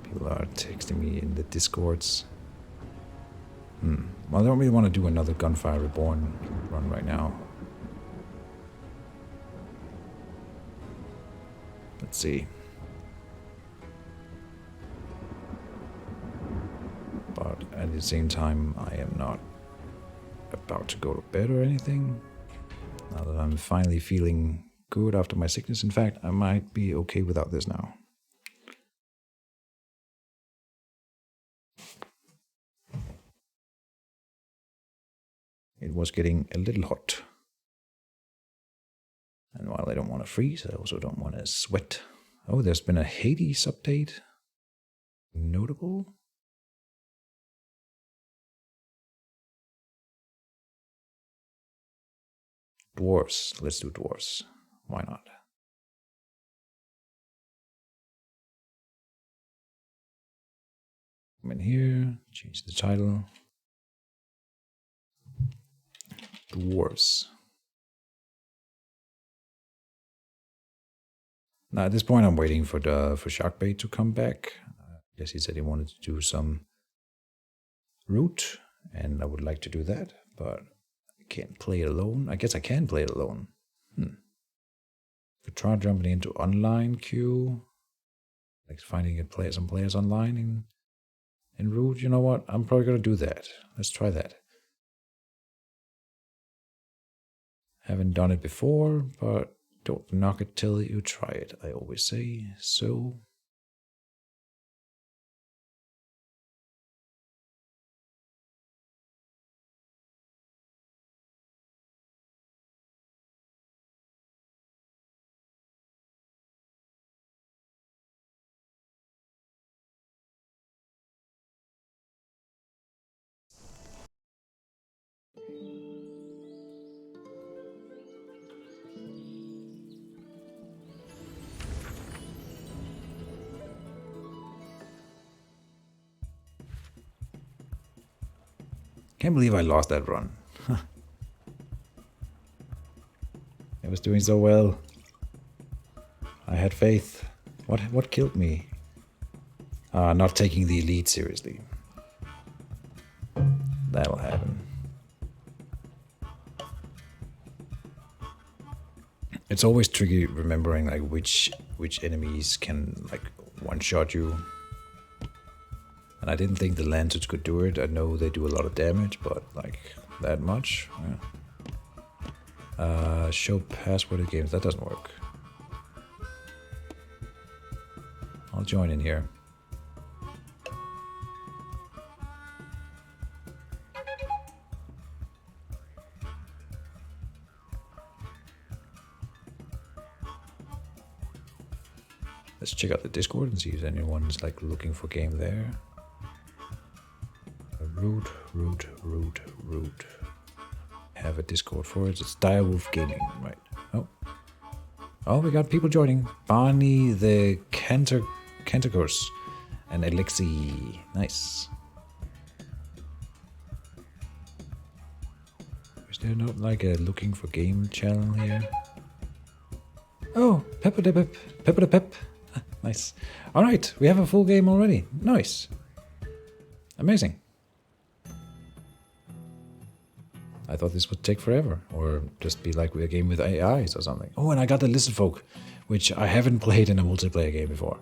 People are texting me in the Discords. Well, I don't really want to do another Gunfire Reborn run right now. Let's see. But at the same time, I am not about to go to bed or anything. Now that I'm finally feeling good after my sickness, in fact, I might be okay without this now. It was getting a little hot. And while I don't want to freeze, I also don't want to sweat. Oh, there's been a Hades update. Notable. Dwarves. Let's do dwarves. Why not? Come in here, change the title. Dwarves. Now at this point I'm waiting for Sharkbait to come back. I guess he said he wanted to do some root, and I would like to do that, but I can't play it alone. I guess I can play it alone. Could try jumping into online queue. Like finding some players online in root. You know what? I'm probably gonna do that. Let's try that. Haven't done it before, but don't knock it till you try it, I always say. So can't believe I lost that run. I was doing so well. I had faith. What killed me? Not taking the elite seriously. That'll happen. It's always tricky remembering like which enemies can like one-shot you. And I didn't think the lanterns could do it. I know they do a lot of damage, but like that much? Yeah. Show password of games. That doesn't work. I'll join in here. Let's check out the Discord and see if anyone's like looking for game there. Root. Have a Discord for it. It's Direwolf Gaming, right? Oh, we got people joining. Barney the Canticus and Alexi. Nice. Is there not like a looking for game channel here? Oh, Pepper the Pep. Nice. Alright, we have a full game already. Nice. Amazing. I thought this would take forever, or just be like a game with AIs or something. Oh, and I got the lizardfolk, which I haven't played in a multiplayer game before.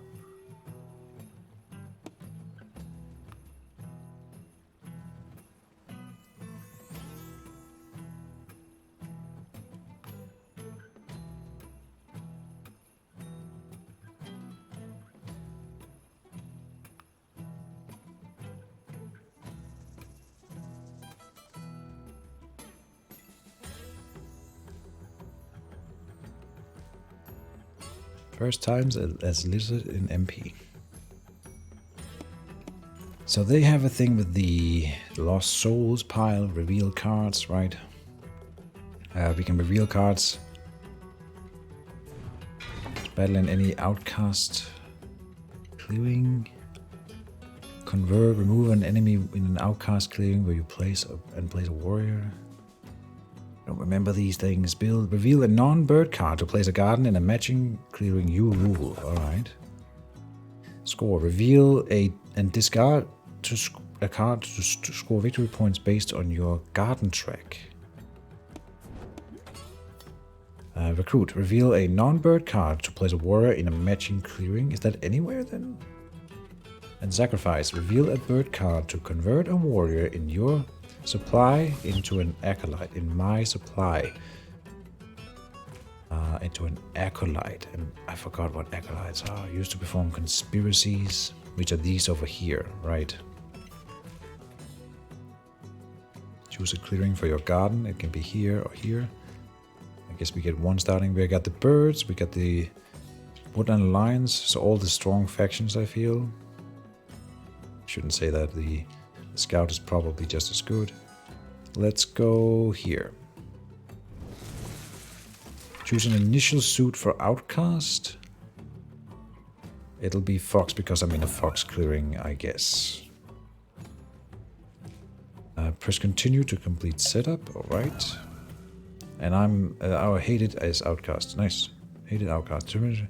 First times as lizard in MP. So they have a thing with the Lost Souls pile, reveal cards, right? We can reveal cards. Battle in any outcast. Clearing. Convert, remove an enemy in an outcast clearing where you place a warrior. Don't remember these things. Build, reveal a non-bird card to place a garden in a matching clearing you rule. Alright. Score. Reveal and discard a card to score victory points based on your garden track. Recruit. Reveal a non-bird card to place a warrior in a matching clearing. Is that anywhere then? And sacrifice. Reveal a bird card to convert a warrior in your supply into an acolyte. In my supply. Into an acolyte. And I forgot what acolytes are. Used to perform conspiracies, which are these over here, right? Choose a clearing for your garden. It can be here or here. I guess we get one starting. We got the birds, we got the woodland alliance, so all the strong factions, I feel. Shouldn't say that. The scout is probably just as good. Let's go here. Choose an initial suit for outcast. It'll be fox because I'm in a fox clearing, I guess. Press continue to complete setup. Alright. And I'm hated as outcast. Nice. Hated outcast. And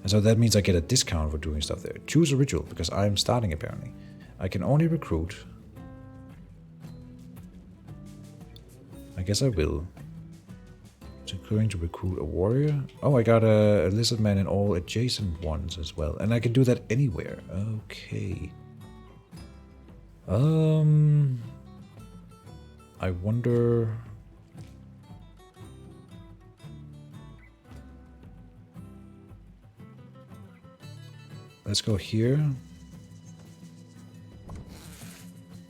so that means I get a discount for doing stuff there. Choose a ritual because I'm starting apparently. I can only recruit. I guess I will. So clearing to recruit a warrior. Oh, I got a lizard man in all adjacent ones as well. And I can do that anywhere. Okay. I wonder... Let's go here.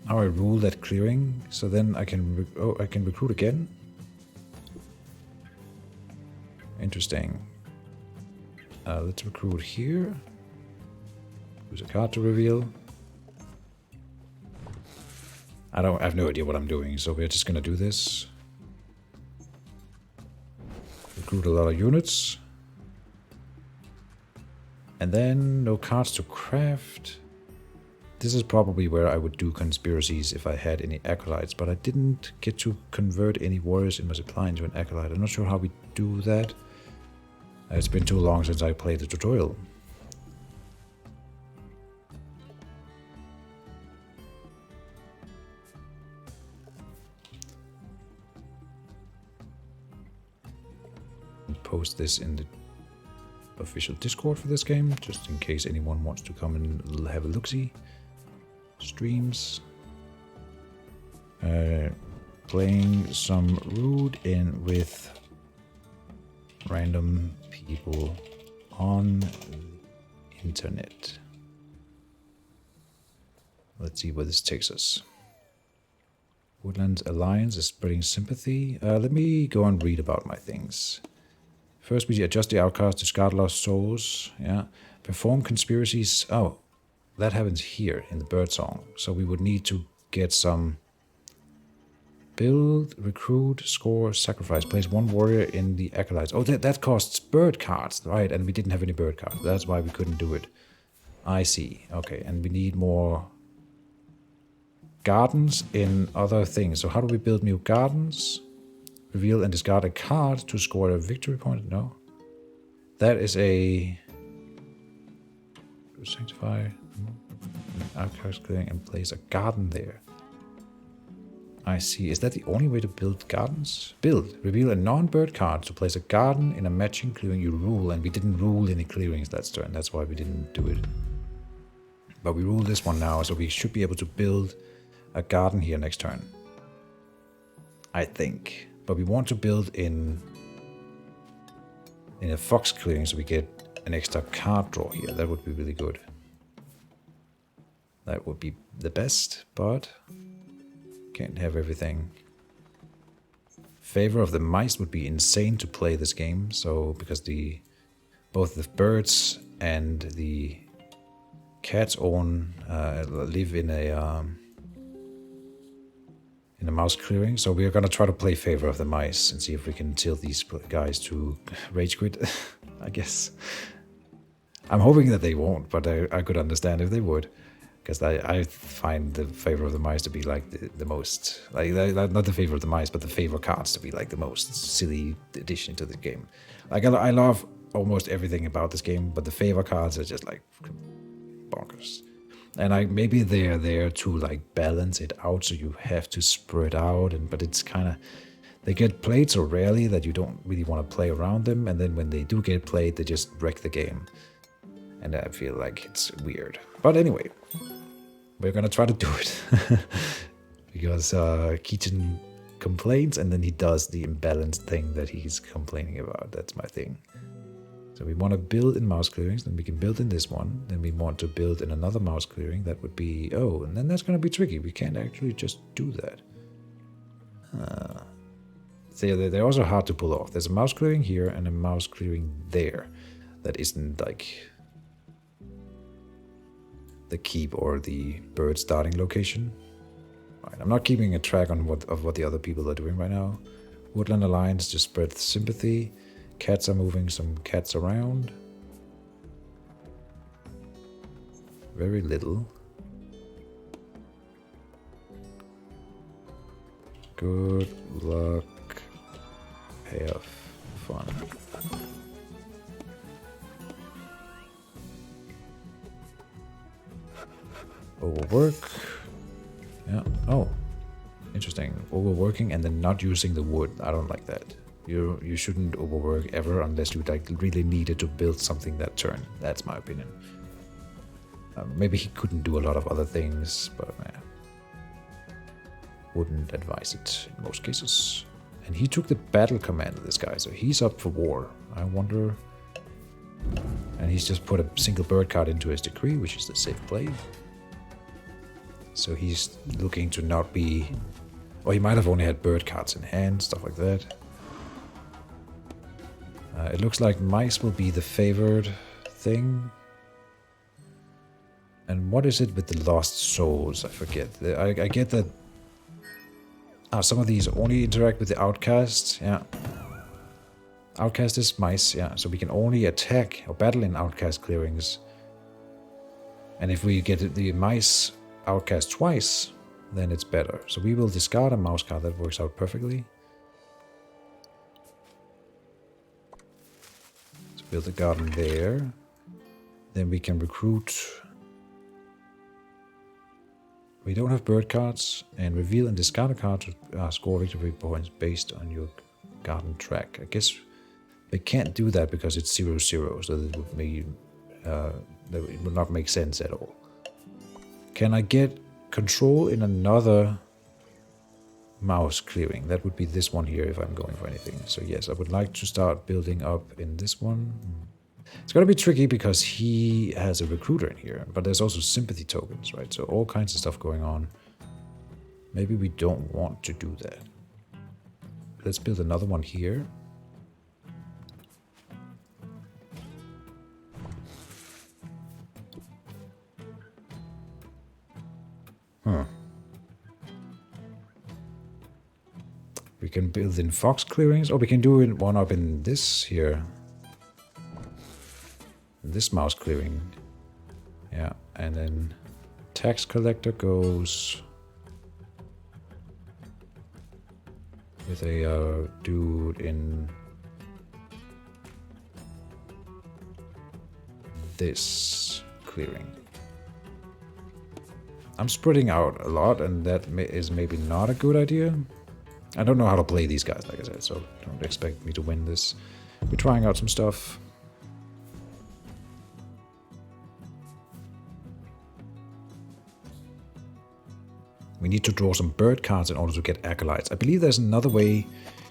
Now I rule that clearing, so then I can I can recruit again. Interesting. Let's recruit here. Use a card to reveal. I have no idea what I'm doing, so we're just gonna do this. Recruit a lot of units. And then no cards to craft. This is probably where I would do conspiracies if I had any acolytes, but I didn't get to convert any warriors in my supply into an acolyte. I'm not sure how we do that. It's been too long since I played the tutorial. Post this in the official Discord for this game, just in case anyone wants to come and have a look-see. Streams. Playing some Root in with random people on the internet. Let's see where this takes us. Woodland Alliance is spreading sympathy. Let me go and read about my things. First, we adjust the outcast, discard lost souls. Yeah. Perform conspiracies. Oh, that happens here in the bird song. So we would need to get some build, recruit, score, sacrifice. Place one warrior in the acolytes. Oh, that costs bird cards, right? And we didn't have any bird cards. That's why we couldn't do it. I see. Okay, and we need more gardens in other things. So how do we build new gardens? Reveal and discard a card to score a victory point. No. That is a... Sanctify. Outcast clearing and place a garden there. I see. Is that the only way to build gardens? Build. Reveal a non-bird card to place a garden in a matching clearing you rule. And we didn't rule any clearings that turn. That's why we didn't do it. But we rule this one now, so we should be able to build a garden here next turn. I think. But we want to build in a fox clearing so we get an extra card draw here. That would be really good. That would be the best, but can't have everything. Favor of the Mice would be insane to play this game. So because both the birds and the cats live in a mouse clearing, so we're gonna try to play Favor of the Mice and see if we can tilt these guys to rage quit. I guess. I'm hoping that they won't, but I could understand if they would, because I find the Favor of the Mice to be like the most, like not the Favor of the Mice, but the favor cards to be like the most silly addition to the game. Like I love almost everything about this game, but the favor cards are just like bonkers. And maybe they're there to like balance it out, so you have to spread out. But it's kind of, they get played so rarely that you don't really want to play around them. And then when they do get played, they just wreck the game. And I feel like it's weird. But anyway, we're gonna try to do it because Keejchen complains, and then he does the imbalanced thing that he's complaining about. That's my thing. So we want to build in mouse clearings, then we can build in this one. Then we want to build in another mouse clearing. That would be, oh, and then that's going to be tricky. We can't actually just do that. So they're also hard to pull off. There's a mouse clearing here and a mouse clearing there. That isn't like the keep or the bird starting location. Right, I'm not keeping a track on what the other people are doing right now. Woodland Alliance just spread sympathy. Cats are moving some cats around. Very little. Good luck. Have fun. Overwork. Yeah. Oh. Interesting. Overworking and then not using the wood. I don't like that. You shouldn't overwork ever unless you like really needed to build something that turn. That's my opinion. Maybe he couldn't do a lot of other things, but wouldn't advise it in most cases. And he took the battle command of this guy, so he's up for war. I wonder. And he's just put a single bird card into his decree, which is the safe play. So he's looking to not be, or he might have only had bird cards in hand, stuff like that. It looks like mice will be the favored thing. And what is it with the lost souls? I forget. I get that. Some of these only interact with the outcasts. Yeah. Outcast is mice. Yeah. So we can only attack or battle in outcast clearings. And if we get the mice outcast twice, then it's better. So we will discard a mouse card. That works out perfectly. Let's build a garden there. Then we can recruit. We don't have bird cards, and reveal and discard a card to score victory points based on your garden track. I guess they can't do that because it's 0-0, so that would make it would not make sense at all. Can I get control in another mouse clearing? That would be this one here if I'm going for anything. So yes, I would like to start building up in this one. It's going to be tricky because he has a recruiter in here, but there's also sympathy tokens, right? So all kinds of stuff going on. Maybe we don't want to do that. Let's build another one here. We can build in fox clearings, or we can do one up in this here. This mouse clearing. Yeah, and then tax collector goes with a dude in this clearing. I'm spreading out a lot, and that is maybe not a good idea. I don't know how to play these guys, like I said, so don't expect me to win this. We're trying out some stuff. We need to draw some bird cards in order to get acolytes. I believe there's another way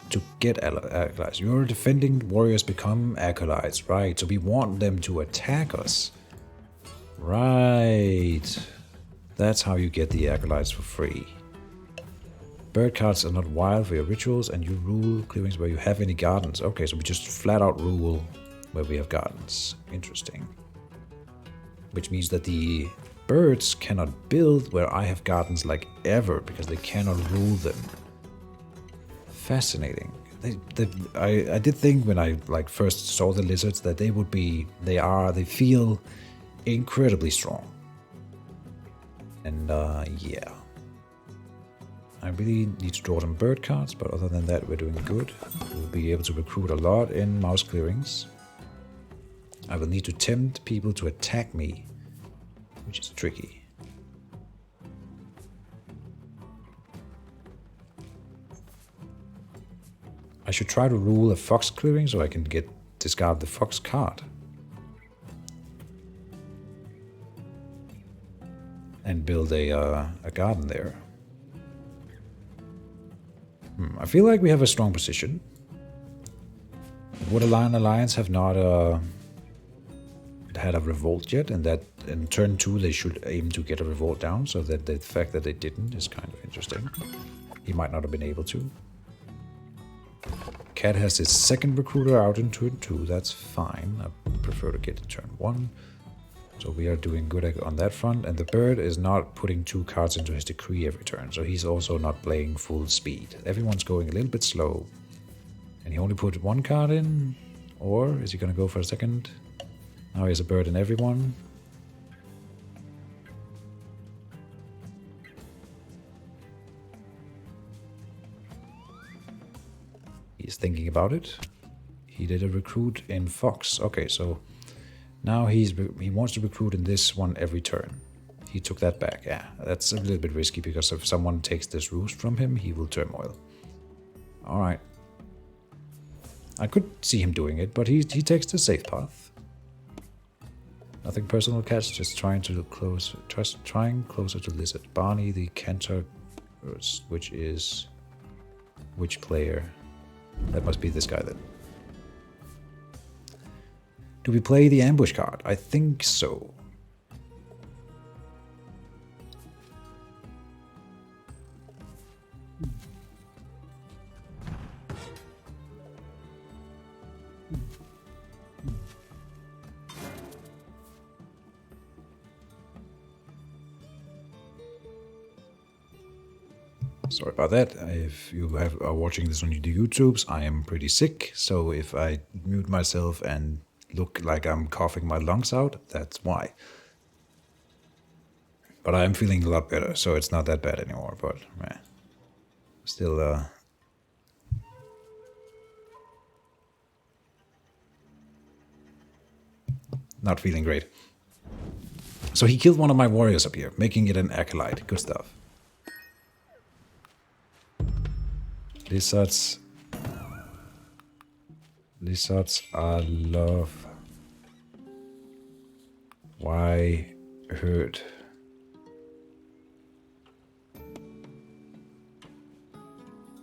to get acolytes. Your defending warriors become acolytes, right? So we want them to attack us. Right. That's how you get the acolytes for free. Bird cards are not wild for your rituals, and you rule clearings where you have any gardens. Okay, so we just flat out rule where we have gardens. Interesting. Which means that the birds cannot build where I have gardens like ever, because they cannot rule them. Fascinating. I did think when I first saw the lizards that they would be, they feel incredibly strong. And yeah. I really need to draw some bird cards, but other than that, we're doing good. We'll be able to recruit a lot in mouse clearings. I will need to tempt people to attack me which is tricky. I should try to rule a fox clearing so I can discard the fox card. And build a garden there. I feel like we have a strong position. Wood Alliance have not had a revolt yet, and that in turn 2 they should aim to get a revolt down, so that the fact that they didn't is kind of interesting. He might not have been able to. Cat has his second recruiter out in turn 2, that's fine. I prefer to get it turn 1. So we are doing good on that front, and the bird is not putting 2 cards into his decree every turn, so he's also not playing full speed. Everyone's going a little bit slow. And he only put 1 card in, or is he gonna go for a second? Now he has a bird in everyone. He's thinking about it. He did a recruit in Fox. Okay, so now he wants to recruit in this one every turn. He took that back. Yeah, that's a little bit risky because if someone takes this roost from him, he will turmoil. All right. I could see him doing it, but he takes the safe path. Nothing personal, Cats. Just trying closer to Lizard. Barney the Cantor, which is which player? That must be this guy then. Do we play the ambush card? I think so. Sorry about that. If you are watching this on the YouTubes, I am pretty sick. So if I mute myself and look like I'm coughing my lungs out, that's why. But I am feeling a lot better, so it's not that bad anymore. But still, not feeling great. So he killed one of my warriors up here, making it an acolyte. Good stuff. Lizards are love. Why hurt?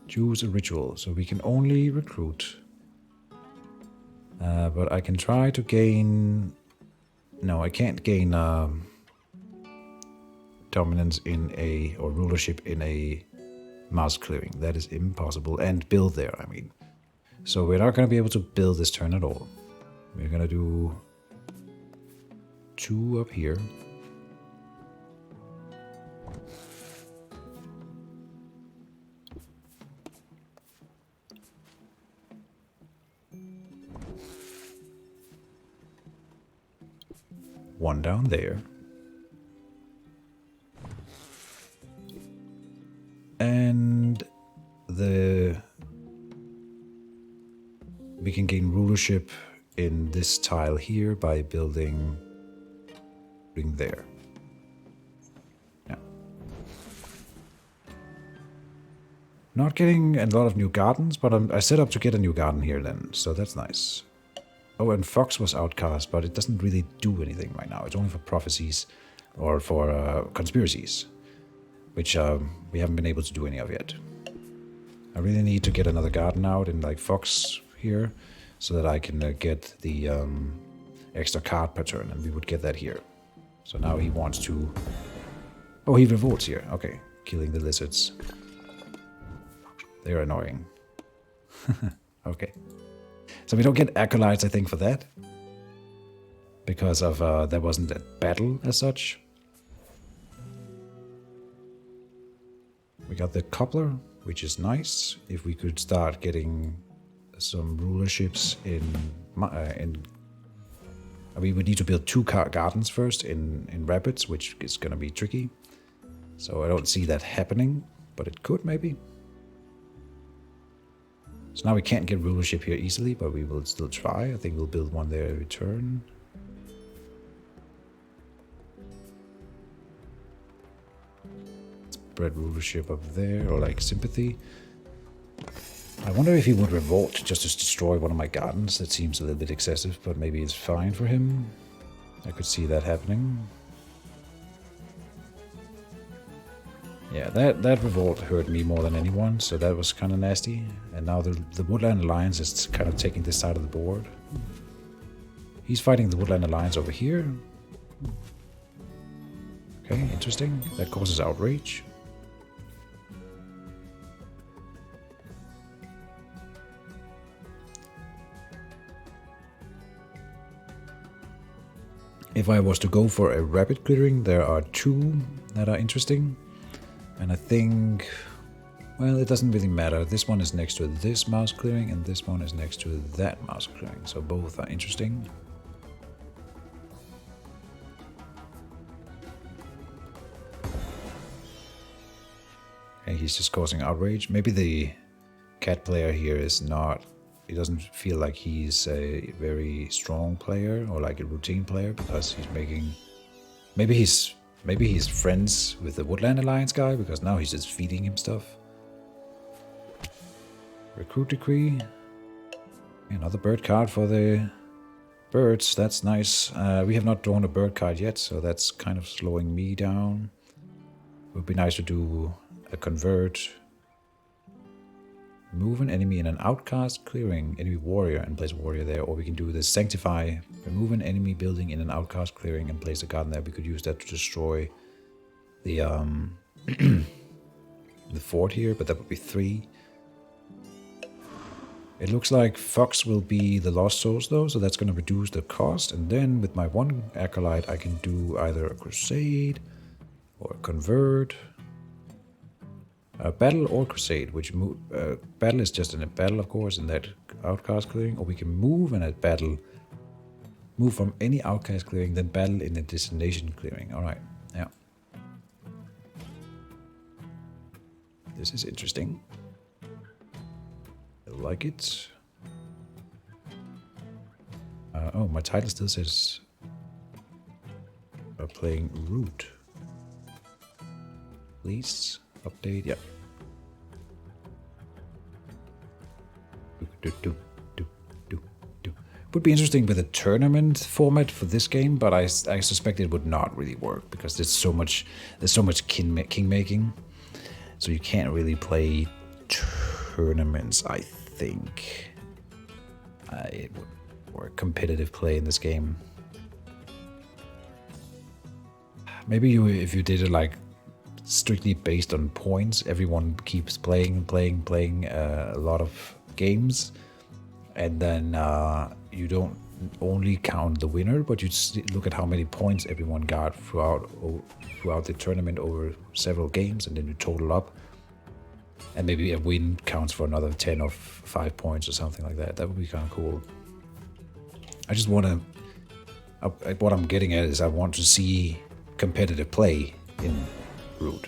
Choose a ritual, so we can only recruit. But I can try to gain... No, I can't gain dominance or rulership in a mouse clearing. That is impossible. And build there, I mean. So we're not going to be able to build this turn at all. We're going to do 2 up here. One down there. And we can gain rulership in this tile here by building there. Yeah. Not getting a lot of new gardens, but I set up to get a new garden here then, so that's nice. Oh, and Fox was outcast, but it doesn't really do anything right now. It's only for prophecies or for conspiracies, which we haven't been able to do any of yet. I really need to get another garden out in like Fox here, so that I can get the extra card per turn, and we would get that here. So now he wants to... Oh, he revolts here. Okay, killing the lizards. They're annoying. Okay. So we don't get acolytes, I think, for that. Because of there wasn't a battle as such. We got the cobbler, which is nice. If we could start getting some rulerships we would need to build 2 gardens first in Rapids, which is going to be tricky. So I don't see that happening, but it could maybe. So now we can't get rulership here easily, but we will still try. I think we'll build one there every turn. spread rulership up there, or like sympathy. I wonder if he would revolt just to destroy one of my gardens. That seems a little bit excessive, but maybe it's fine for him. I could see that happening. Yeah, that revolt hurt me more than anyone, so that was kind of nasty. And now the Woodland Alliance is kind of taking this side of the board. He's fighting the Woodland Alliance over here. Okay, interesting. That causes outrage. If I was to go for a rapid clearing, there are two that are interesting. And I think, well, it doesn't really matter. This one is next to this mouse clearing, and this one is next to that mouse clearing. So both are interesting. Okay, he's just causing outrage. Maybe the cat player here is not... It doesn't feel like he's a very strong player or like a routine player, because he's making... Maybe he's friends with the Woodland Alliance guy, because now he's just feeding him stuff. Recruit decree. Another bird card for the birds. That's nice. We have not drawn a bird card yet, so that's kind of slowing me down. It would be nice to do a convert. Move an enemy in an outcast clearing, enemy warrior, and place a warrior there. Or we can do this sanctify. Remove an enemy building in an outcast clearing and place a garden there. We could use that to destroy the the fort here, but that would be 3. It looks like Fox will be the Lost Souls though, so that's going to reduce the cost. And then with my 1 Acolyte, I can do either a Crusade or a Convert. Battle or Crusade, which battle is just in a battle, of course, in that outcast clearing, or we can move in a battle, move from any outcast clearing, then battle in a destination clearing. All right, yeah. This is interesting. I like it. Oh, my title still says playing Root. Please. Update, yeah. Would be interesting with a tournament format for this game, but I suspect it would not really work because there's so much king making, so you can't really play tournaments. I think it would work competitive play in this game. Maybe if you did it like strictly based on points, everyone keeps playing a lot of games, and then you don't only count the winner, but you look at how many points everyone got throughout the tournament over several games, and then you total up, and maybe a win counts for another 10 or 5 points or something like that. That would be kind of cool. I just want to... what I'm getting at is I want to see competitive play in Root.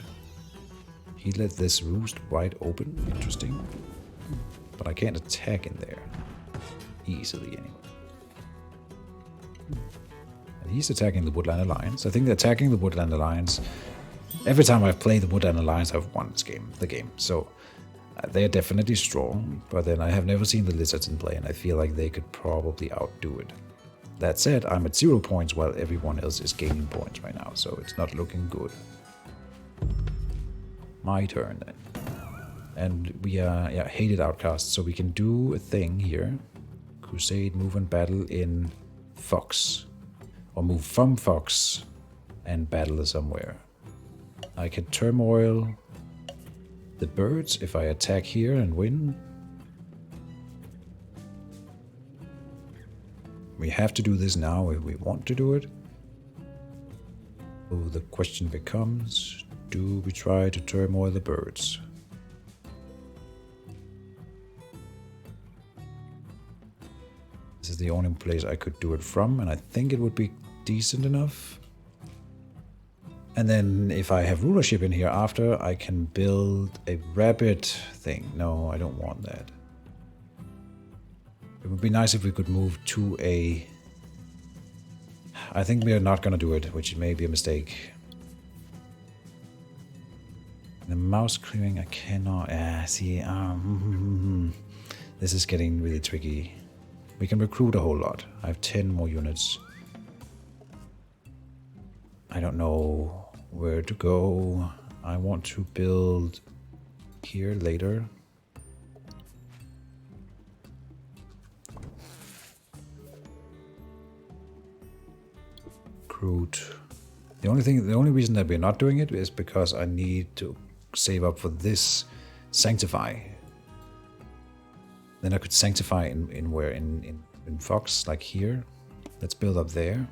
He let this roost wide open. Interesting. But I can't attack in there easily anyway. And he's attacking the Woodland Alliance. I think attacking the Woodland Alliance... Every time I've played the Woodland Alliance, I've won the game. So they are definitely strong, but then I have never seen the Lizards in play, and I feel like they could probably outdo it. That said, I'm at 0 points while everyone else is gaining points right now, so it's not looking good. My turn then. And we are hated outcasts, so we can do a thing here. Crusade, move and battle in Fox. Or move from Fox and battle somewhere. I can turmoil the birds if I attack here and win. We have to do this now if we want to do it. So the question becomes, do we try to turmoil the birds? This is the only place I could do it from, and I think it would be decent enough. And then if I have rulership in here after, I can build a rabbit thing. No, I don't want that. It would be nice if we could move to a... I think we are not going to do it, which may be a mistake. a mouse clearing, I cannot. See, this is getting really tricky. We can recruit a whole lot. I have 10 more units. I don't know where to go. I want to build here later. Recruit. The only reason that we're not doing it is because I need to save up for this sanctify. Then I could sanctify in Fox, like here. Let's build up there.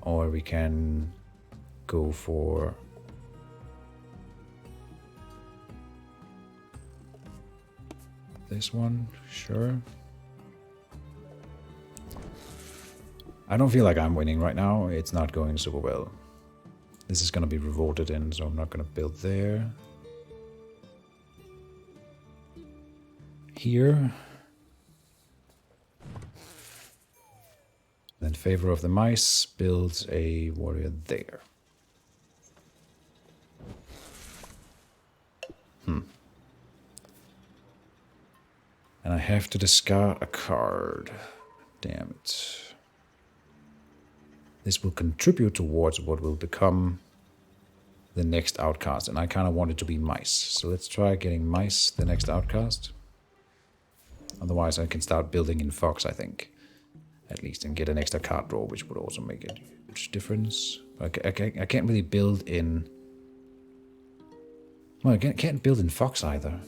Or we can go for this one, sure. I don't feel like I'm winning right now. It's not going super well. This is going to be revolted in, so I'm not going to build there. Here. Then favor of the mice builds a warrior there. And I have to discard a card. Damn it. This will contribute towards what will become the next outcast. And I kind of want it to be mice. So let's try getting mice the next outcast. Otherwise I can start building in Fox, I think. At least, and get an extra card draw, which would also make a huge difference. I can't really build in... Well, I can't build in Fox either.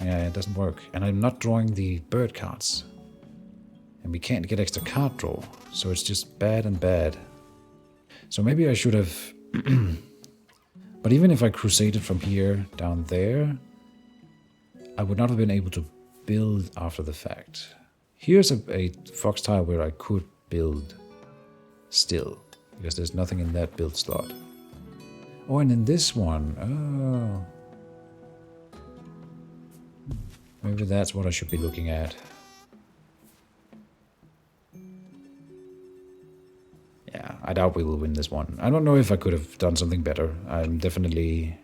Yeah, it doesn't work. And I'm not drawing the bird cards. And we can't get extra card draw. So it's just bad and bad. So maybe I should have... But even if I crusaded from here down there, I would not have been able to build after the fact. Here's a Fox tile where I could build still. Because there's nothing in that build slot. Oh, and in this one... Oh... Maybe that's what I should be looking at. Yeah, I doubt we will win this one. I don't know if I could have done something better. I'm definitely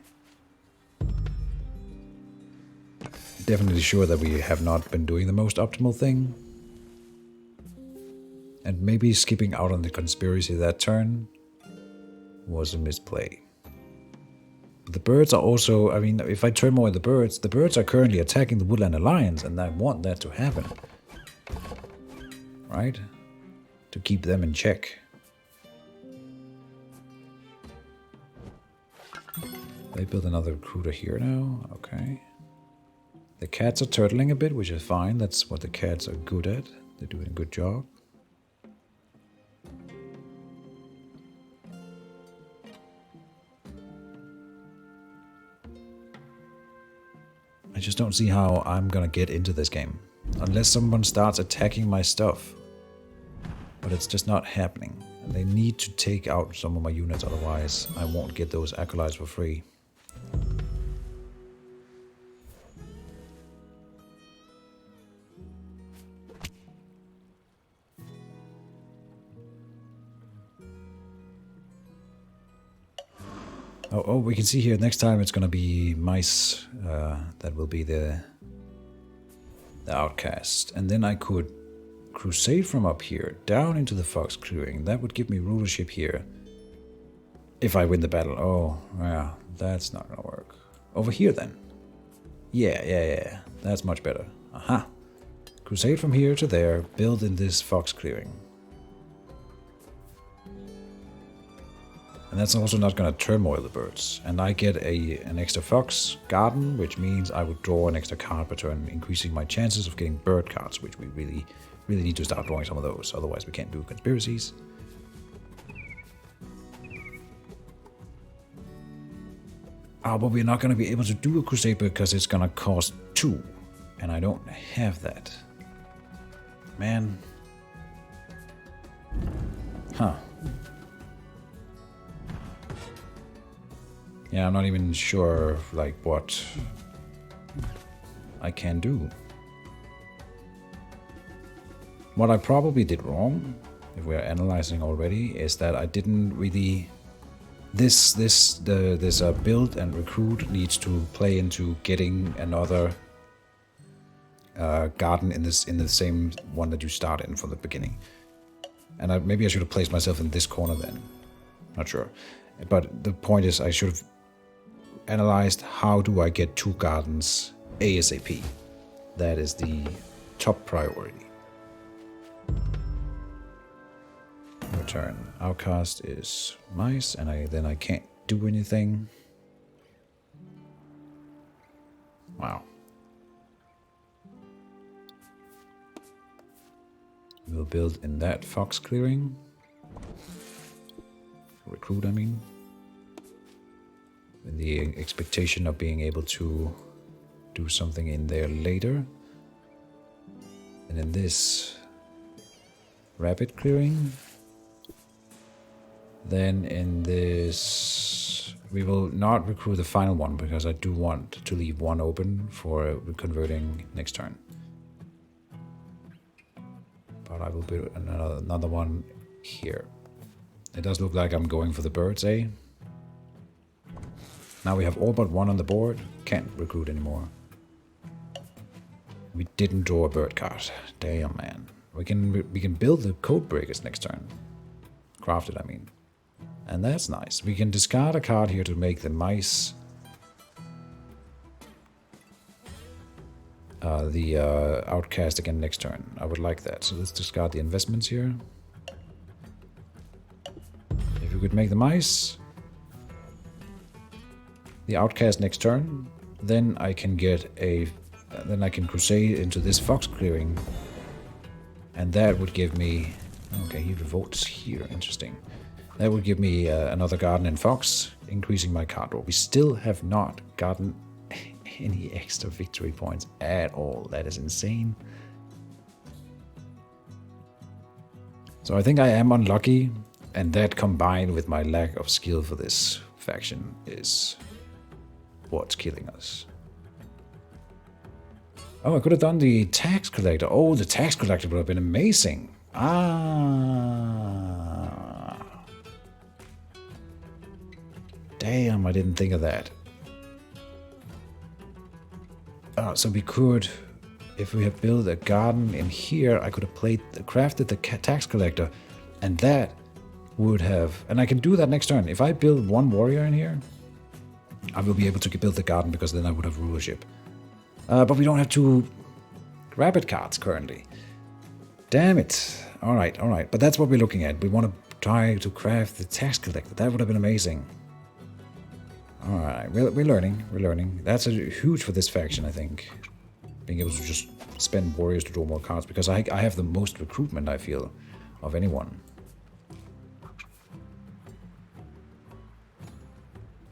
sure that we have not been doing the most optimal thing. And maybe skipping out on the conspiracy that turn was a misplay. The birds are also, I mean, if I turn more the birds are currently attacking the Woodland Alliance, and I want that to happen. Right? To keep them in check. They build another recruiter here now, okay. The cats are turtling a bit, which is fine, that's what the cats are good at. They're doing a good job. I just don't see how I'm gonna get into this game. Unless someone starts attacking my stuff. But it's just not happening. And they need to take out some of my units, otherwise I won't get those acolytes for free. Oh, we can see here, next time it's gonna be mice that will be the outcast. And then I could crusade from up here, down into the Fox clearing. That would give me rulership here. If I win the battle. Oh, yeah, that's not gonna work. Over here then. Yeah, that's much better. Aha. Crusade from here to there, build in this Fox clearing. And that's also not going to turmoil the birds. And I get an extra Fox garden, which means I would draw an extra card per turn, increasing my chances of getting bird cards, which we really need to start drawing some of those. Otherwise we can't do conspiracies. Oh, but we're not going to be able to do a crusade because it's going to cost 2. And I don't have that. Man. Huh. Yeah, I'm not even sure, like, what I can do. What I probably did wrong if we're analyzing already, is that I didn't really... This build and recruit needs to play into getting another garden in the same one that you start in from the beginning. And maybe I should have placed myself in this corner then. Not sure. But the point is I should have analyzed how do I get 2 gardens ASAP. That is the top priority. Return. Outcast is mice, and then I can't do anything. Wow. We'll build in that fox clearing. Recruit, I mean. With the expectation of being able to do something in there later. And in this rabbit clearing. Then in this, we will not recruit the final one because I do want to leave one open for converting next turn. But I will build another one here. It does look like I'm going for the birds, eh? Now we have all but one on the board. Can't recruit anymore. We didn't draw a bird card. Damn, man. We can build the code breakers next turn. Craft it, I mean. And that's nice. We can discard a card here to make the mice the outcast again next turn. I would like that. So let's discard the investments here. If we could make the mice the outcast next turn, then I can get then I can crusade into this fox clearing, and that would give me... Okay, he revolts here. Interesting. That would give me another garden and fox, increasing my card draw. We still have not gotten any extra victory points at all. That is insane. So I think I am unlucky, and that combined with my lack of skill for this faction is what's killing us. Oh, I could have done the tax collector. Oh, the tax collector would have been amazing. Damn, I didn't think of that. So we could, if we had built a garden in here, I could have crafted the tax collector, and that would have... And I can do that next turn. If I build one warrior in here, I will be able to build the garden because then I would have rulership. But we don't have 2 rabbit cards currently. Damn it. Alright, alright. But that's what we're looking at. We want to try to craft the tax collector. That would have been amazing. Alright, we're learning. We're learning. That's huge for this faction, I think. Being able to just spend warriors to draw more cards. Because I have the most recruitment, I feel, of anyone.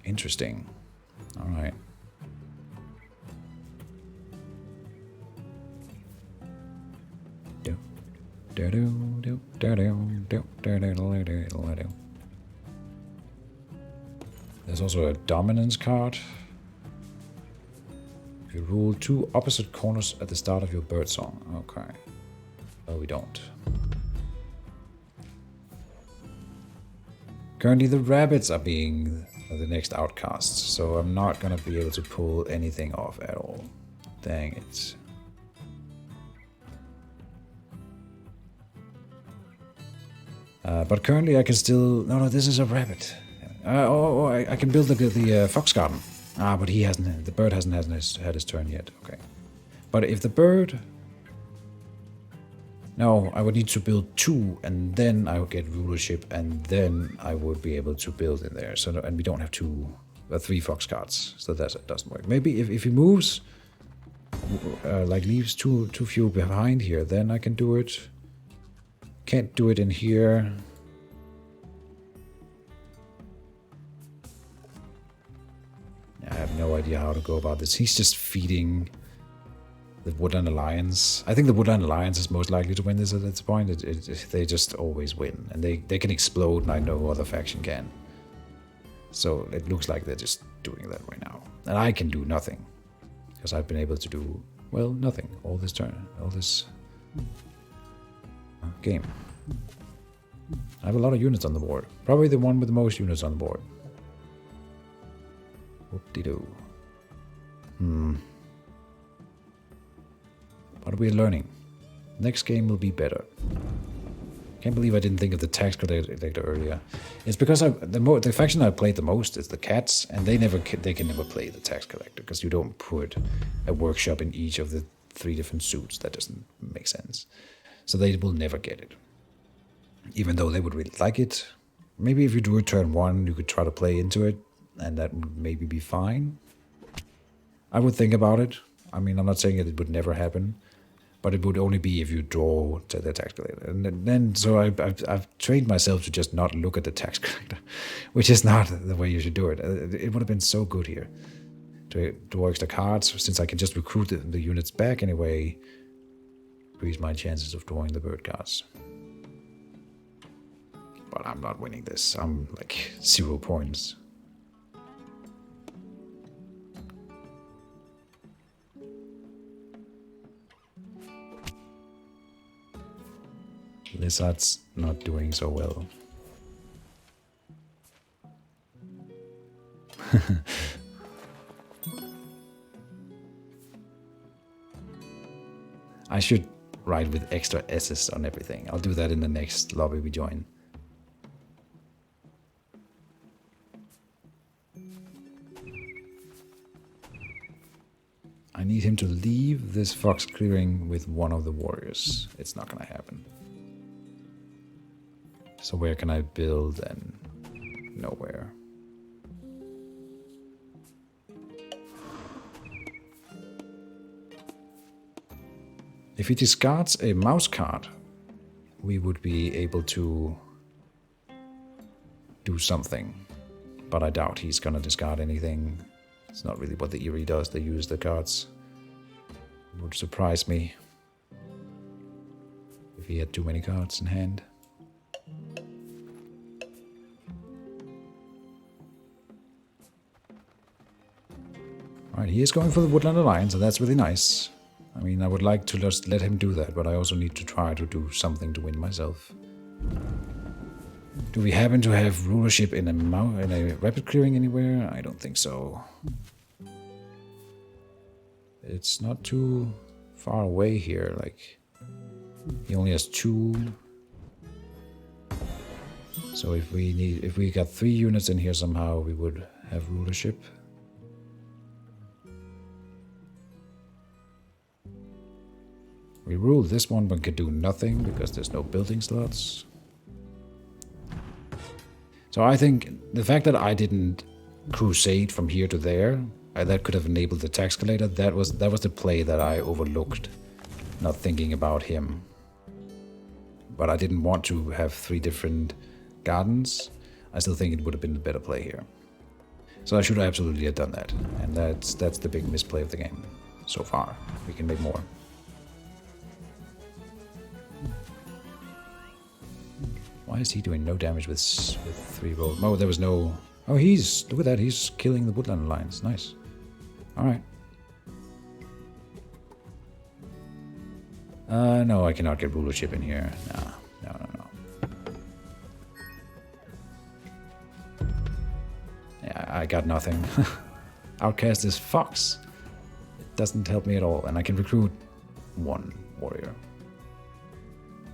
Interesting. Alright. There's also a dominance card. If you rule 2 opposite corners at the start of your bird song. Okay. Oh, we don't. Currently the rabbits are being the next outcasts, so I'm not gonna be able to pull anything off at all. Dang it. But currently I can still... No, this is a rabbit. I can build the fox garden. But he hasn't... The bird hasn't had his turn yet. Okay. But if the bird... No, I would need to build 2, and then I would get rulership, and then I would be able to build in there. So, and we don't have 3 fox cards, so that doesn't work. Maybe if he moves, like leaves too few behind here, then I can do it. Can't do it in here. I have no idea how to go about this. He's just feeding the Woodland Alliance. I think the Woodland Alliance is most likely to win this at this point. They just always win. And they can explode like no other faction can. So it looks like they're just doing that right now. And I can do nothing. Because I've been able to do, well, nothing. All this turn. All this game. I have a lot of units on the board. Probably the one with the most units on the board. Whoop-de-doo. But we're learning. Next game will be better. Can't believe I didn't think of the tax collector earlier. It's because the faction I played the most is the cats, and they can never play the tax collector because you don't put a workshop in each of the 3 different suits. That doesn't make sense. So they will never get it. Even though they would really like it. Maybe if you do a turn 1, you could try to play into it, and that would maybe be fine. I would think about it. I mean, I'm not saying that it would never happen, but it would only be if you draw to the tax collector. And then so I've trained myself to just not look at the tax collector, which is not the way you should do it. It would have been so good here to draw extra cards, since I can just recruit the units back anyway. Increase my chances of drawing the bird cards. But I'm not winning this. I'm like 0 points. Lizard's not doing so well. I should write with extra S's on everything. I'll do that in the next lobby we join. I need him to leave this fox clearing with one of the warriors. It's not gonna happen. So where can I build? And nowhere. If he discards a mouse card, we would be able to do something. But I doubt he's gonna discard anything. It's not really what the Eerie does. They use the cards. It would surprise me if he had too many cards in hand. Alright, he is going for the Woodland Alliance, and that's really nice. I mean, I would like to just let him do that, but I also need to try to do something to win myself. Do we happen to have rulership in a rapid clearing anywhere? I don't think so. It's not too far away here, like he only has 2. So if we got 3 units in here somehow, we would have rulership. We rule this one but can do nothing because there's no building slots. So I think the fact that I didn't crusade from here to there, that could have enabled the tax collector. That was the play that I overlooked, not thinking about him. But I didn't want to have 3 different gardens. I still think it would have been a better play here. So I should absolutely have done that. And that's the big misplay of the game so far. We can make more. Why is he doing no damage with 3 rolls? Oh, there was no... Oh, look at that, he's killing the Woodland Alliance. Nice. Alright. No, I cannot get rulership in here. No. Yeah, I got nothing. Outcast is Fox. It doesn't help me at all, and I can recruit 1 warrior.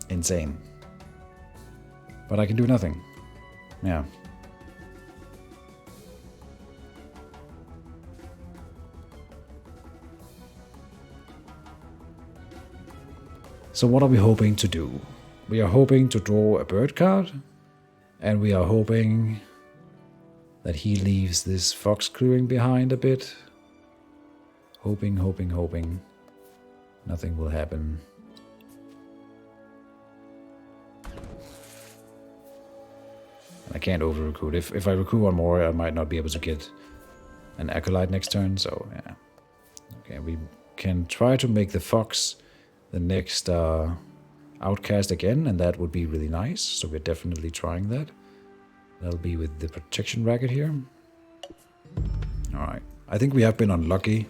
Insane. But I can do nothing. Yeah. So what are we hoping to do? We are hoping to draw a bird card. And we are hoping that he leaves this fox clearing behind a bit. Hoping. Nothing will happen. I can't over-recruit. If I recruit 1 more, I might not be able to get an Acolyte next turn, so yeah. Okay, we can try to make the Fox the next Outcast again, and that would be really nice, so we're definitely trying that. That'll be with the Protection Racket here. Alright, I think we have been unlucky.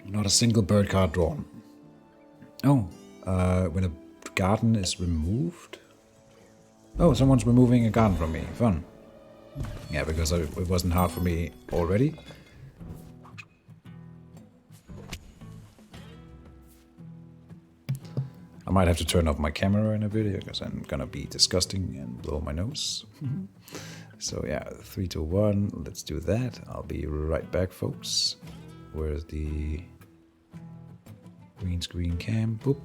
Not a single bird card drawn. Oh, when a garden is removed? Oh, someone's removing a garden from me. Fun. Yeah, because it wasn't hard for me already. I might have to turn off my camera in a video because I'm gonna be disgusting and blow my nose. So yeah, 3, 2, 1, let's do that. I'll be right back, folks. Where's the green screen cam? Boop.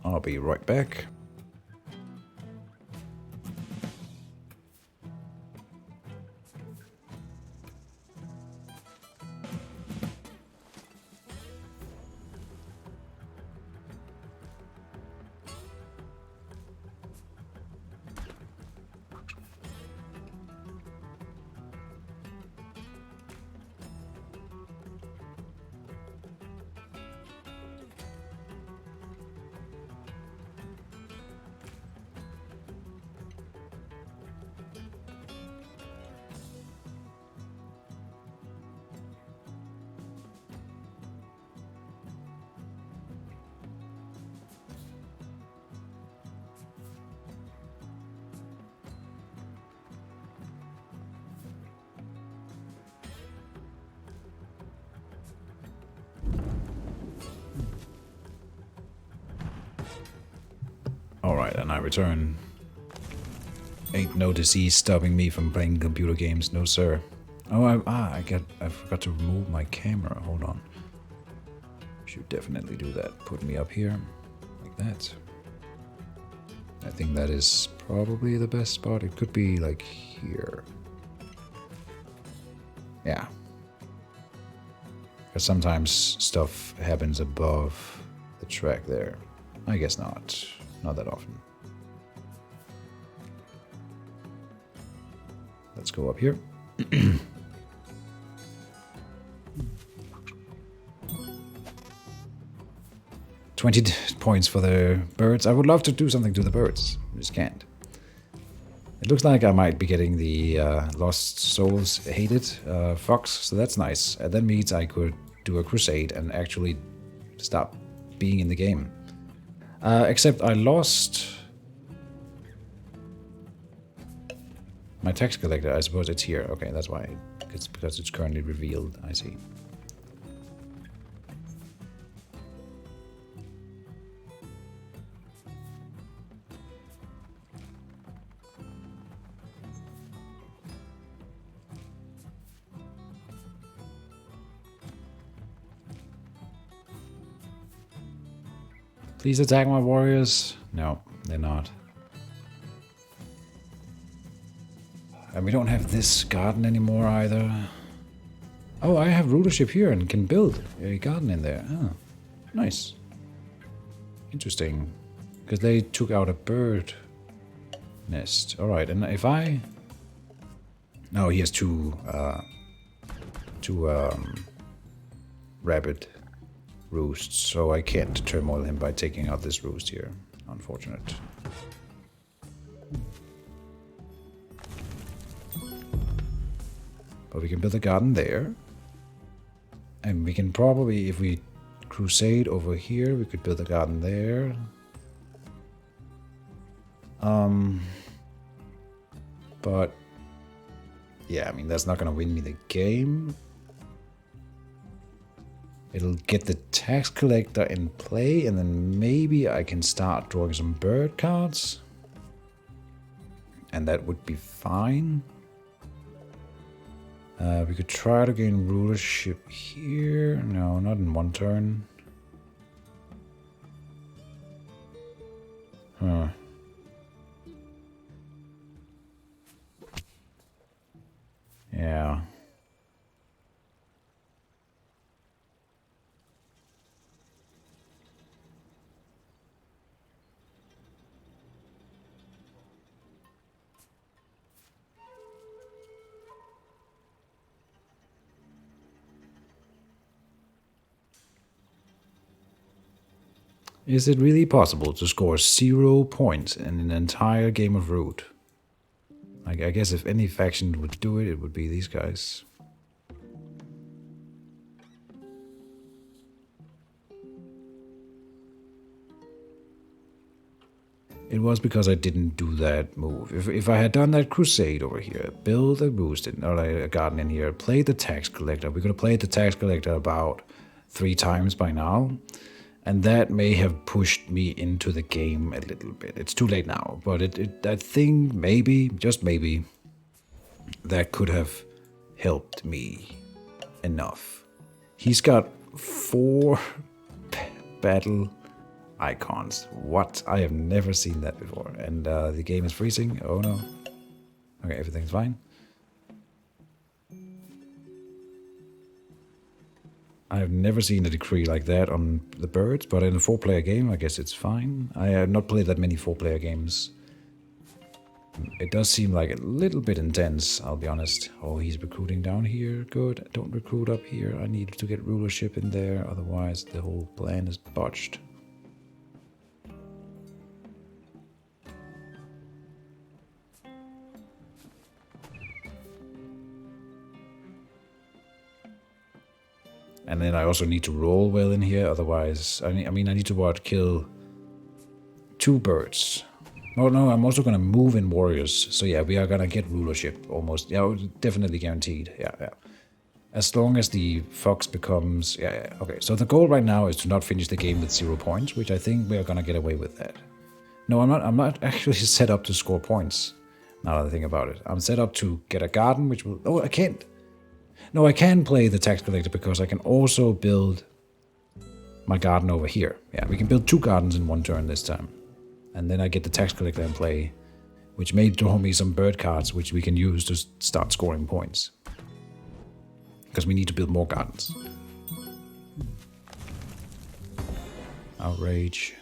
I'll be right back. Alright, and I return. Ain't no disease stopping me from playing computer games, no sir. Oh, I forgot to remove my camera. Hold on. Should definitely do that. Put me up here, like that. I think that is probably the best spot. It could be like here. Yeah. Because sometimes stuff happens above the track there. I guess not. Not that often. Let's go up here. 20 points for the birds. I would love to do something to the birds. I just can't. It looks like I might be getting the Lost Souls hated fox, so that's nice. That means I could do a crusade and actually stop being in the game. Except I lost my tax collector. I suppose it's here. Okay, that's why. It's because it's currently revealed. I see. Please attack my warriors. No, they're not. And we don't have this garden anymore either. Oh, I have rulership here and can build a garden in there. Oh, nice. Interesting. Because they took out a bird nest. Alright, and if I... No, he has two rabbit roosts, so I can't turmoil him by taking out this roost here. Unfortunate. But we can build a garden there. And we can probably, if we crusade over here, we could build a garden there. But yeah, I mean, that's not gonna win me the game. It'll get the tax collector in play, and then maybe I can start drawing some bird cards. And that would be fine. We could try to gain rulership here. No, not in one turn. Huh. Yeah. Is it really possible to score 0 points in an entire game of Root? I guess if any faction would do it, it would be these guys. It was because I didn't do that move. If I had done that crusade over here, build a boost in, or a garden in here, play the tax collector. We could have played the tax collector about 3 times by now. And that may have pushed me into the game a little bit. It's too late now, but I think maybe, just maybe, that could have helped me enough. He's got 4 battle icons. What? I have never seen that before. And the game is freezing. Oh no. Okay, everything's fine. I've never seen a decree like that on the birds, but in a 4-player game, I guess it's fine. I have not played that many 4-player games. It does seem like a little bit intense, I'll be honest. Oh, he's recruiting down here. Good. Don't recruit up here. I need to get rulership in there, otherwise the whole plan is botched. And then I also need to roll well in here, otherwise... I mean, I need to kill 2 birds. Oh no, I'm also gonna move in warriors. So yeah, we are gonna get rulership, almost. Yeah, definitely guaranteed. Yeah. As long as the fox becomes... Yeah, okay. So the goal right now is to not finish the game with 0 points, which I think we are gonna get away with that. No, I'm not actually set up to score points, now that I think about it. I'm set up to get a garden, which will... Oh, I can't! No, I can play the tax collector because I can also build my garden over here. Yeah, we can build 2 gardens in 1 turn this time. And then I get the tax collector in play, which may draw me some bird cards, which we can use to start scoring points. Because we need to build more gardens. Outrage.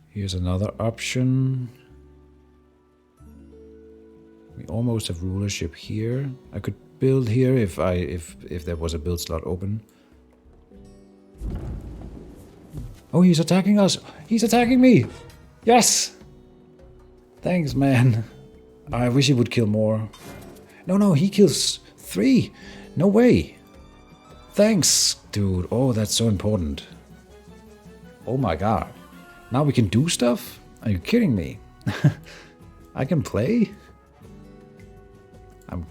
Here's another option. We almost have rulership here. I could build here if there was a build slot open. Oh, he's attacking us! He's attacking me! Yes! Thanks, man. I wish he would kill more. No, he kills 3. No way. Thanks, dude. Oh, that's so important. Oh my god. Now we can do stuff? Are you kidding me? I can play?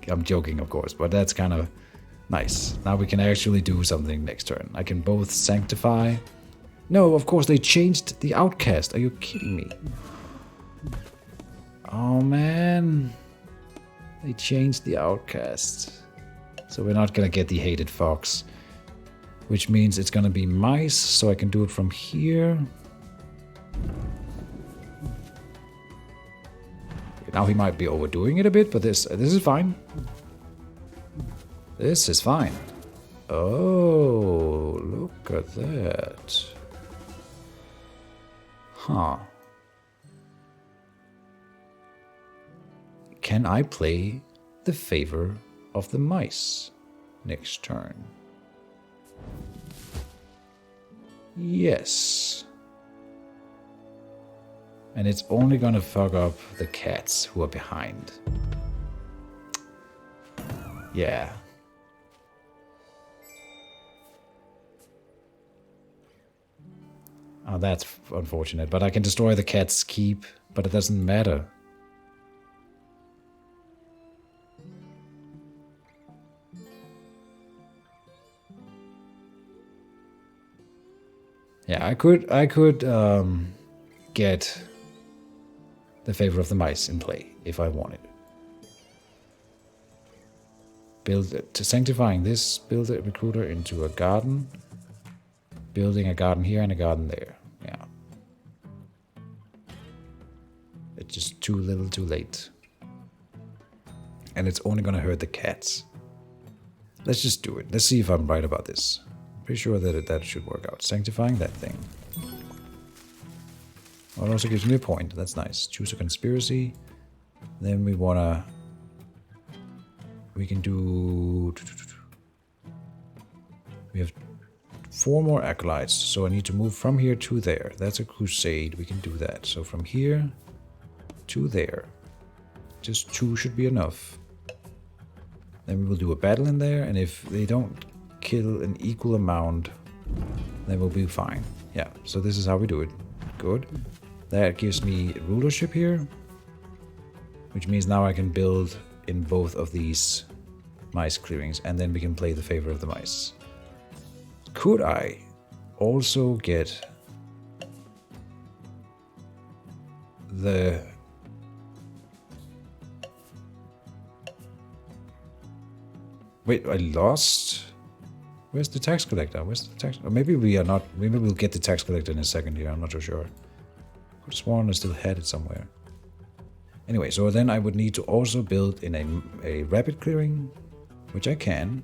I'm joking, of course, but that's kind of nice. Now we can actually do something next turn. I can both sanctify. No, of course they changed the outcast. Are you kidding me? Oh man. They changed the outcast. So we're not gonna get the hated fox. Which means it's gonna be mice, so I can do it from here. Now he might be overdoing it a bit, but this is fine. This is fine. Oh, look at that. Huh. Can I play the favor of the mice next turn? Yes. And it's only gonna fuck up the cats who are behind. Yeah. Oh, that's unfortunate. But I can destroy the cat's keep, but it doesn't matter. Yeah, I could get the favor of the mice in play if I wanted. Build it to sanctifying this, build a recruiter into a garden. Building a garden here and a garden there. Yeah. It's just too little too late. And it's only gonna hurt the cats. Let's just do it. Let's see if I'm right about this. I'm pretty sure that that should work out. Sanctifying that thing. Well, it also gives me a point. That's nice. Choose a conspiracy. Then we wanna... We can do... We have 4 more acolytes, so I need to move from here to there. That's a crusade. We can do that. So from here to there. Just 2 should be enough. Then we will do a battle in there, and if they don't kill an equal amount, then we'll be fine. Yeah, so this is how we do it. Good. That gives me rulership here, which means now I can build in both of these mice clearings, and then we can play the favor of the mice. Could I also get the... Wait, I lost? Where's the tax collector? Where's the tax? Or maybe we are not. Maybe we'll get the tax collector in a second here. I'm not so sure. I could have sworn I still had it somewhere. Anyway, so then I would need to also build in a rapid clearing, which I can.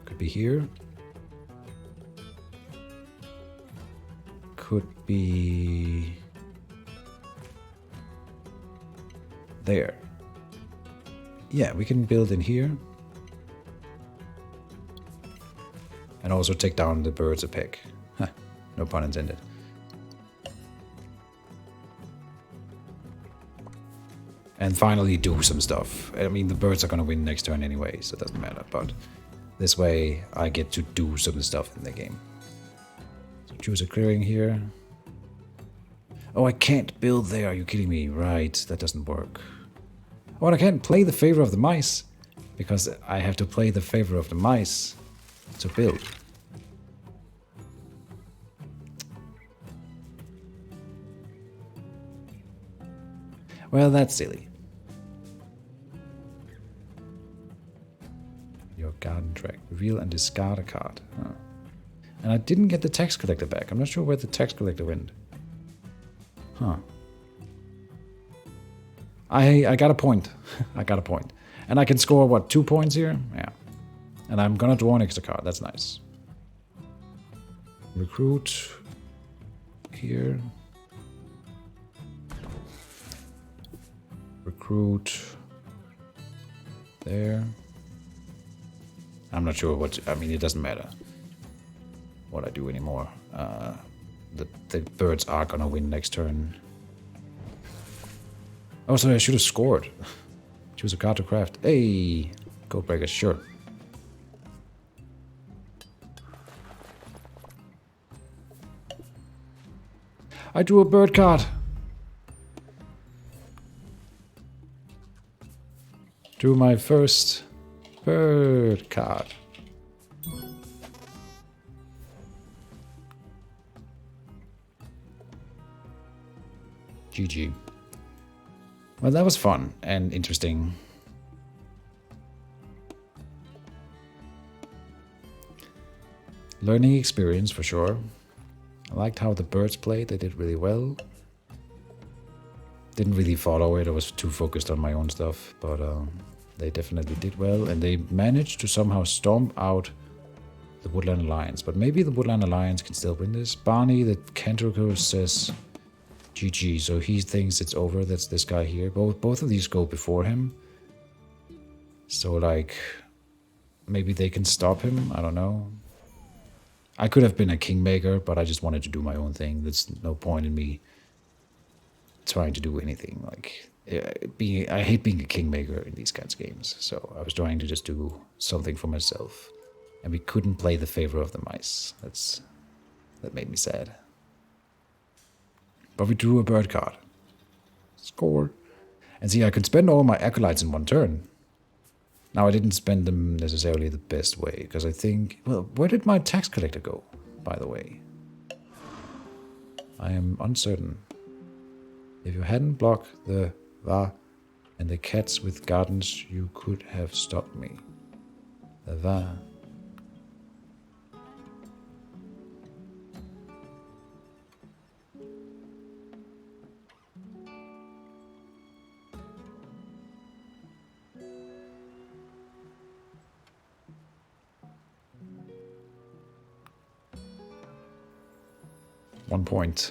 Could be here. Could be there. Yeah, we can build in here. And also take down the birds a peck. Huh, no pun intended. And finally do some stuff. I mean, the birds are gonna win next turn anyway, so it doesn't matter. But this way, I get to do some stuff in the game. So choose a clearing here. Oh, I can't build there. Are you kidding me? Right, that doesn't work. Oh, and I can't play the favor of the mice, because I have to play the favor of the mice to build. Well, that's silly. Your garden track. Reveal and discard a card. Huh. And I didn't get the tax collector back. I'm not sure where the tax collector went. Huh. I got a point. I got a point. And I can score, what, 2 points here? Yeah. And I'm gonna draw an extra card. That's nice. Recruit. Here. Recruit. There. I'm not sure what... I mean, it doesn't matter what I do anymore. The birds are gonna win next turn. Oh, sorry, I should have scored. Choose a card to craft. Hey! Codebreaker, sure. I drew a bird card. Drew my first bird card. GG. Well, that was fun and interesting. Learning experience for sure. I liked how the birds played. They did really well. Didn't really follow it. I was too focused on my own stuff, but they definitely did well. And they managed to somehow stomp out the Woodland Alliance. But maybe the Woodland Alliance can still win this. Barney, the Cantrico, says GG. So he thinks it's over. That's this guy here. Both of these go before him. So, like, maybe they can stop him. I don't know. I could have been a kingmaker, but I just wanted to do my own thing. There's no point in me trying to do anything. Like, I hate being a kingmaker in these kinds of games. So I was trying to just do something for myself. And we couldn't play the favor of the mice. That made me sad. But we drew a bird card. Score. And see, I could spend all my acolytes in one turn. Now, I didn't spend them necessarily the best way, because I think... Well, where did my tax collector go, by the way? I am uncertain. If you hadn't blocked the va and the cats with gardens, you could have stopped me. The va. One point.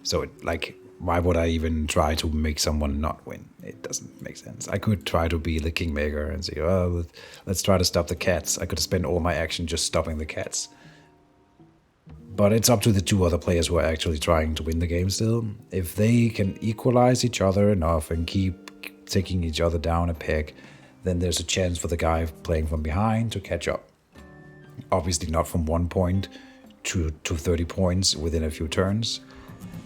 So, like, why would I even try to make someone not win? It doesn't make sense. I could try to be the kingmaker and say, oh, let's try to stop the cats. I could spend all my action just stopping the cats. But it's up to the two other players who are actually trying to win the game still. If they can equalize each other enough and keep taking each other down a peg, then there's a chance for the guy playing from behind to catch up. Obviously not from 1 point to 30 points within a few turns.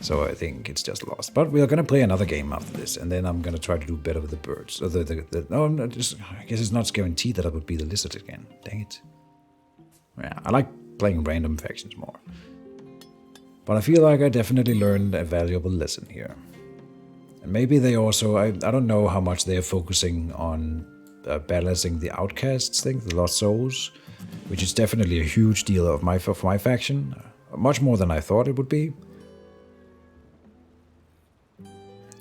So I think it's just lost. But we are going to play another game after this, and then I'm going to try to do better with the birds. Or I guess it's not guaranteed that I would be the lizard again. Dang it. Yeah, I like playing random factions more. But I feel like I definitely learned a valuable lesson here. And maybe they also, I don't know how much they are focusing on balancing the outcasts thing, the lost souls, which is definitely a huge deal of my faction. Much more than I thought it would be.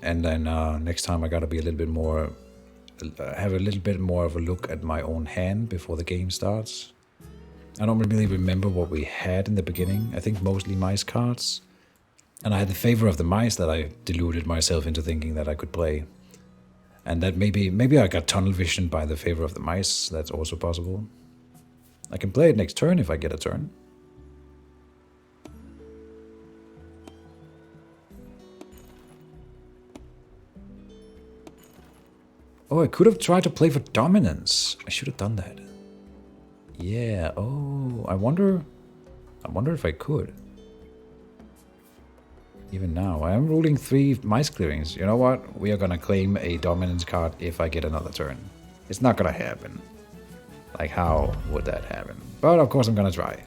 And then next time I gotta be a little bit more, have a little bit more of a look at my own hand before the game starts. I don't really remember what we had in the beginning. I think mostly mice cards. And I had the favor of the mice that I deluded myself into thinking that I could play. And that maybe I got tunnel vision by the favor of the mice. That's also possible. I can play it next turn if I get a turn. Oh, I could have tried to play for dominance. I should have done that. Yeah, oh, I wonder if I could. Even now, I am ruling 3 mice clearings. You know what? We are gonna claim a dominance card if I get another turn. It's not gonna happen. Like, how would that happen? But of course I'm gonna try.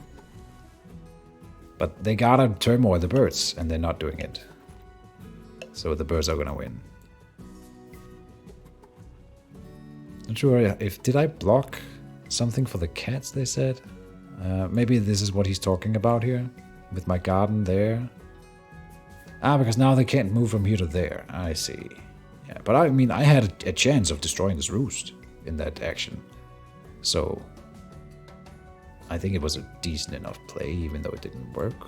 But they gotta turmoil the birds, and they're not doing it. So the birds are gonna win. Not sure if, did I block something for the cats, they said? Maybe this is what he's talking about here, with my garden there. Ah, because now they can't move from here to there. I see. Yeah, but I mean, I had a chance of destroying this roost in that action. So, I think it was a decent enough play, even though it didn't work.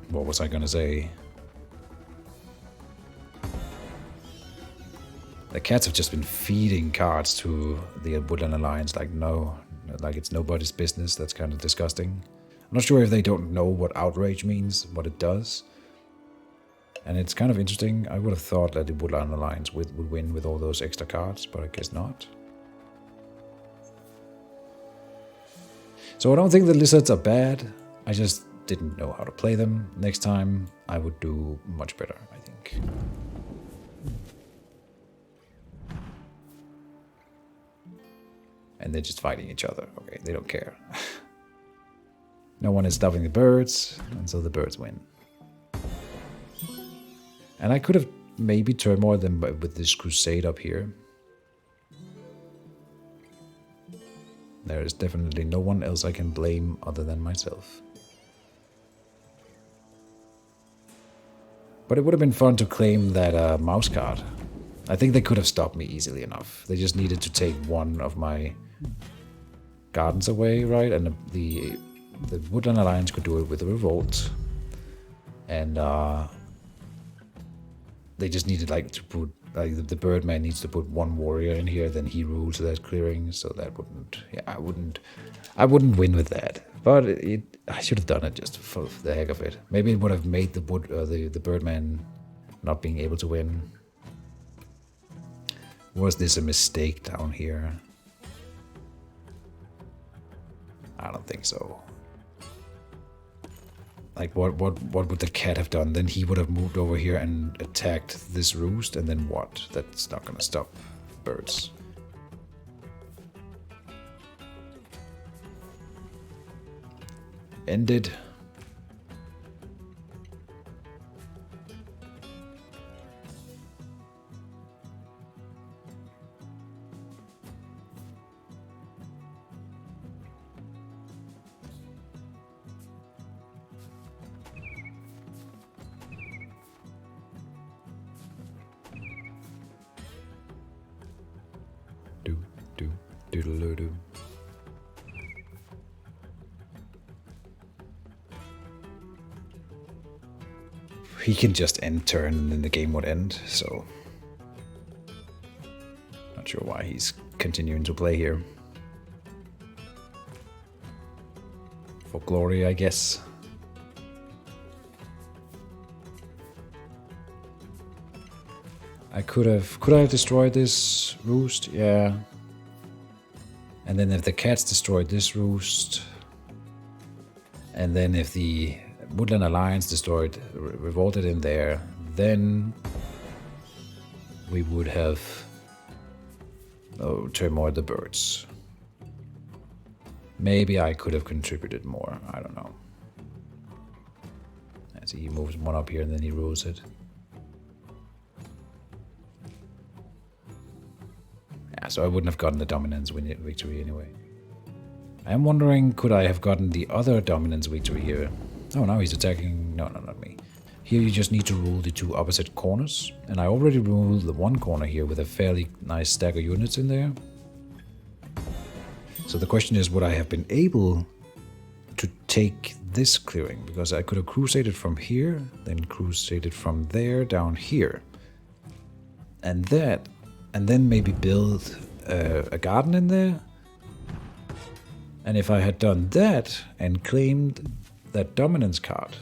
What was I gonna say? The cats have just been feeding cards to the Woodland Alliance like it's nobody's business. That's kind of disgusting. I'm not sure if they don't know what outrage means, what it does. And it's kind of interesting. I would have thought that the Woodland Alliance would win with all those extra cards, but I guess not. So I don't think the lizards are bad. I just didn't know how to play them. Next time I would do much better, I think. And they're just fighting each other. Okay, they don't care. No one is stopping the birds, and so the birds win. And I could have maybe turmoiled them with this crusade up here. There is definitely no one else I can blame other than myself. But it would have been fun to claim that mouse card. I think they could have stopped me easily enough. They just needed to take one of my gardens away, right? And the Woodland Alliance could do it with a revolt. And they just needed like to put the Birdman needs to put one warrior in here, then he rules that clearing. So that wouldn't, yeah, I wouldn't win with that. But I should have done it just for the heck of it. Maybe it would have made the Birdman not being able to win. Was this a mistake down here? I don't think so. Like, what would the cat have done? Then he would have moved over here and attacked this roost, and then what? That's not gonna stop birds. Ended. Doodle-doo. He can just end turn and then the game would end, so not sure why he's continuing to play here. For glory, I guess. I could I have destroyed this roost? Yeah. And then if the cats destroyed this roost, and then if the Woodland Alliance destroyed, revolted in there, then we would have turmoiled the birds. Maybe I could have contributed more. I don't know. As he moves one up here and then he rules it. Yeah, so I wouldn't have gotten the dominance victory anyway. I am wondering, could I have gotten the other dominance victory here? Oh, now he's attacking. No, not me. Here you just need to rule the two opposite corners. And I already ruled the one corner here with a fairly nice stack of units in there. So the question is, would I have been able to take this clearing? Because I could have crusaded from here, then crusaded from there down here. And then maybe build a garden in there. And if I had done that and claimed that dominance card,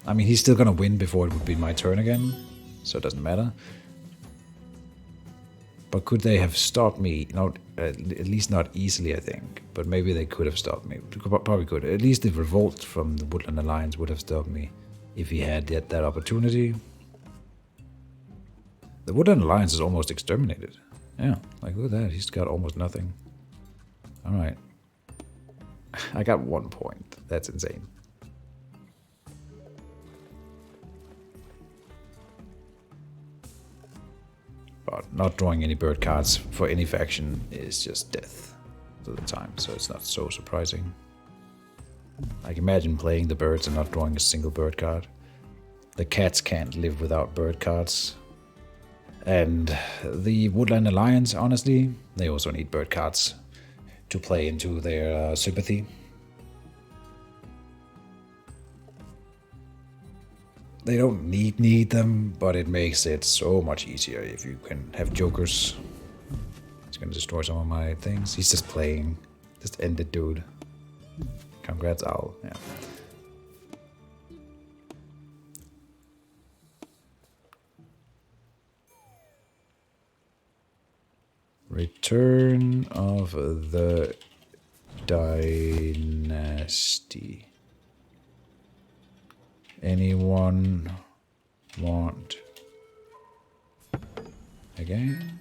I mean, he's still gonna win before it would be my turn again, so it doesn't matter. But could they have stopped me? Not at least not easily, I think. But maybe they could have stopped me. Probably could. At least the revolt from the Woodland Alliance would have stopped me if he had that opportunity. The Woodland Alliance is almost exterminated. Yeah, like look at that. He's got almost nothing. All right. I got 1 point. That's insane. But not drawing any bird cards for any faction is just death to the time, so it's not so surprising. Like imagine playing the birds and not drawing a single bird card. The cats can't live without bird cards. And the Woodland Alliance, honestly, they also need bird cards to play into their sympathy. They don't need them, but it makes it so much easier if you can have jokers. He's gonna destroy some of my things. He's just playing. Just end it, dude. Congrats, Owl. Yeah. Return of the Dynasty. Anyone want again?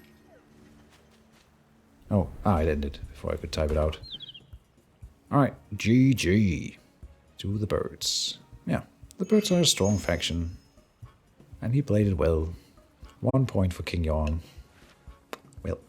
Oh, it ended before I could type it out. Alright, GG to the birds. Yeah, the birds are a strong faction. And he played it well. 1 point for King Yarn. Well,